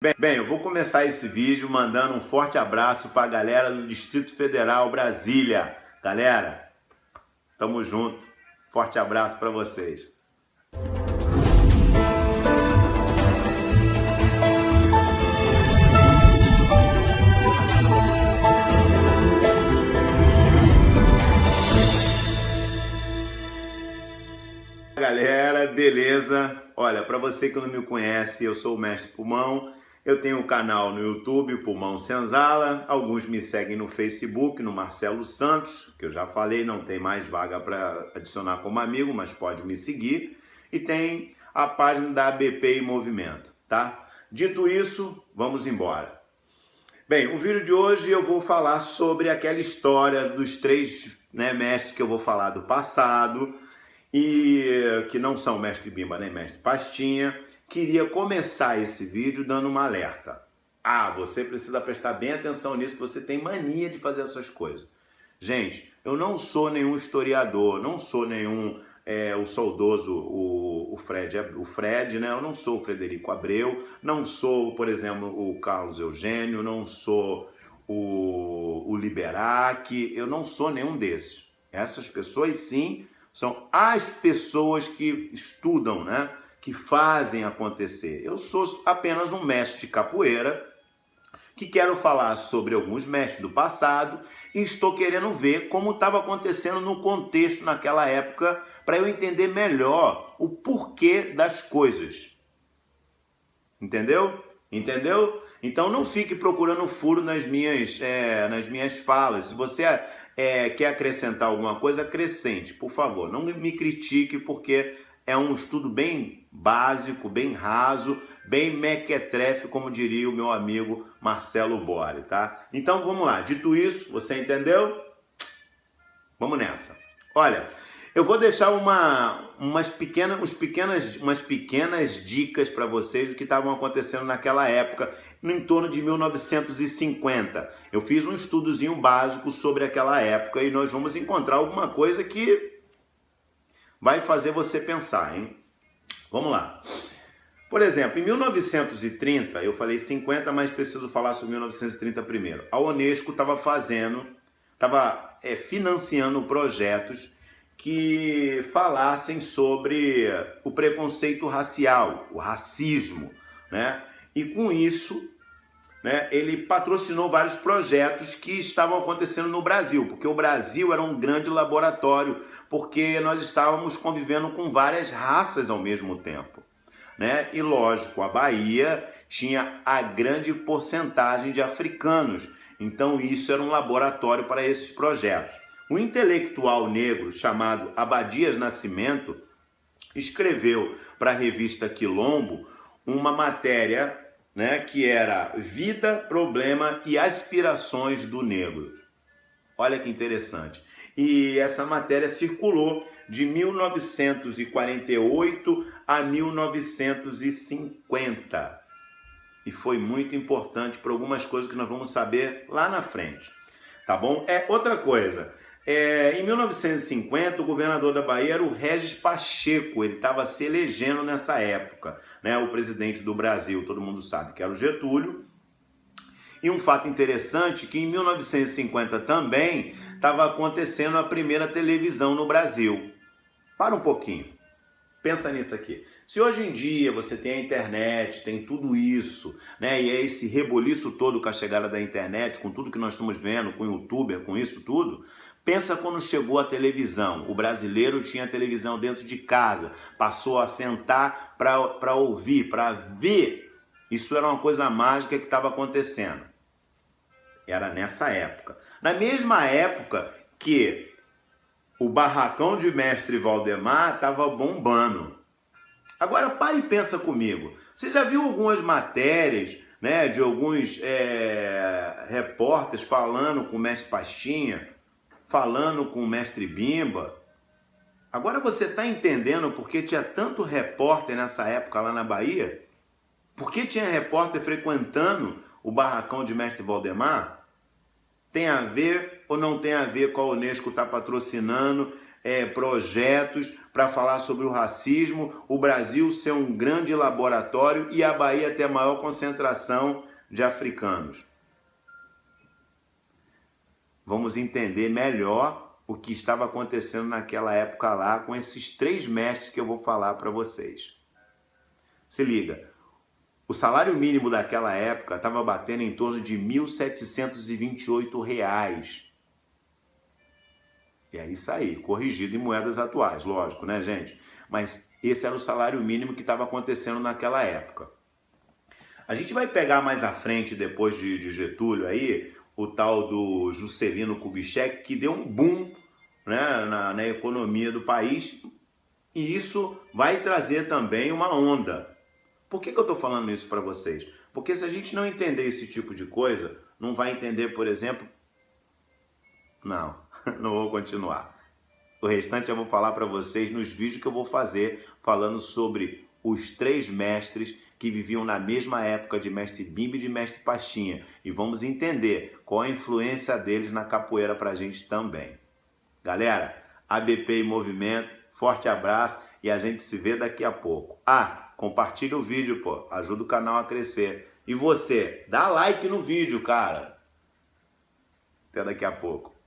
Bem, eu vou começar esse vídeo mandando um forte abraço para a galera do Distrito Federal, Brasília. Galera, tamo junto. Forte abraço para vocês. Galera, beleza? Olha, para você que não me conhece, eu sou o Mestre Pulmão. Eu tenho um canal no YouTube, Pulmão Senzala. Alguns me seguem no Facebook, no Marcelo Santos, que eu já falei, não tem mais vaga para adicionar como amigo, mas pode me seguir. E tem a página da ABP em Movimento, tá? Dito isso, vamos embora. Bem, o vídeo de hoje eu vou falar sobre aquela história dos três mestres que eu vou falar do passado, e que não são mestre Bimba nem mestre Pastinha. Queria começar esse vídeo dando um alerta. Você precisa prestar bem atenção nisso, que você tem mania de fazer essas coisas. Gente, eu não sou nenhum historiador, não sou nenhum o saudoso, o Fred, né? Eu não sou o Frederico Abreu, não sou, por exemplo, o Carlos Eugênio, não sou o Liberac, eu não sou nenhum desses. Essas pessoas, sim, são as pessoas que estudam, né? Que fazem acontecer. Eu sou apenas um mestre de capoeira que quero falar sobre alguns mestres do passado e estou querendo ver como estava acontecendo no contexto naquela época para eu entender melhor o porquê das coisas. Entendeu? Entendeu? Então não fique procurando furo nas minhas falas. Se você quer acrescentar alguma coisa, acrescente, por favor. Não me critique, porque é um estudo bem básico, bem raso, bem mequetrefe, como diria o meu amigo Marcelo Bori, tá? Então vamos lá. Dito isso, você entendeu? Vamos nessa. Olha, eu vou deixar umas pequenas dicas para vocês do que estavam acontecendo naquela época, no entorno de 1950. Eu fiz um estudozinho básico sobre aquela época e nós vamos encontrar alguma coisa que vai fazer você pensar, hein? Vamos lá. Por exemplo, em 1930, eu falei 50, mas preciso falar sobre 1930 primeiro. A Unesco estava financiando projetos que falassem sobre o preconceito racial, o racismo, né? E com isso, né, ele patrocinou vários projetos que estavam acontecendo no Brasil, porque o Brasil era um grande laboratório, porque nós estávamos convivendo com várias raças ao mesmo tempo, né? E lógico, a Bahia tinha a grande porcentagem de africanos, então isso era um laboratório para esses projetos. Um intelectual negro chamado Abadias Nascimento escreveu para a revista Quilombo uma matéria, né, que era Vida, Problema e Aspirações do Negro. Olha que interessante. E essa matéria circulou de 1948 a 1950. E foi muito importante para algumas coisas que nós vamos saber lá na frente. Tá bom? Outra coisa. Em 1950, o governador da Bahia era o Regis Pacheco. Ele estava se elegendo nessa época, né? O presidente do Brasil, todo mundo sabe que era o Getúlio. E um fato interessante, que em 1950 também estava acontecendo a primeira televisão no Brasil. Para um pouquinho. Pensa nisso aqui. Se hoje em dia você tem a internet, tem tudo isso, né? E é esse reboliço todo com a chegada da internet, com tudo que nós estamos vendo, com o youtuber, com isso tudo, pensa quando chegou a televisão. O brasileiro tinha a televisão dentro de casa, passou a sentar para ouvir, para ver. Isso era uma coisa mágica que estava acontecendo. Era nessa época. Na mesma época que o barracão de Mestre Valdemar estava bombando. Agora pare e pensa comigo. Você já viu algumas matérias, né, de alguns repórteres falando com o Mestre Pastinha, falando com o Mestre Bimba? Agora você está entendendo por que tinha tanto repórter nessa época lá na Bahia? Por que tinha repórter frequentando o barracão de Mestre Valdemar? Tem a ver ou não tem a ver com a Unesco estar patrocinando projetos para falar sobre o racismo, o Brasil ser um grande laboratório e a Bahia ter a maior concentração de africanos. Vamos entender melhor o que estava acontecendo naquela época lá com esses 3 mestres que eu vou falar para vocês. Se liga, o salário mínimo daquela época estava batendo em torno de R$ 1.728. E é isso aí, corrigido em moedas atuais, lógico, né, gente? Mas esse era o salário mínimo que estava acontecendo naquela época. A gente vai pegar mais à frente, depois de Getúlio aí, o tal do Juscelino Kubitschek, que deu um boom, né, na economia do país, e isso vai trazer também uma onda. Por que eu estou falando isso para vocês? Porque se a gente não entender esse tipo de coisa, não vai entender, por exemplo... Não vou continuar. O restante eu vou falar para vocês nos vídeos que eu vou fazer, falando sobre os 3 mestres que viviam na mesma época de Mestre Bimba e de Mestre Pastinha. E vamos entender qual a influência deles na capoeira para a gente também. Galera, ABP em movimento, forte abraço e a gente se vê daqui a pouco. Compartilha o vídeo, pô, ajuda o canal a crescer. E você, dá like no vídeo, cara. Até daqui a pouco.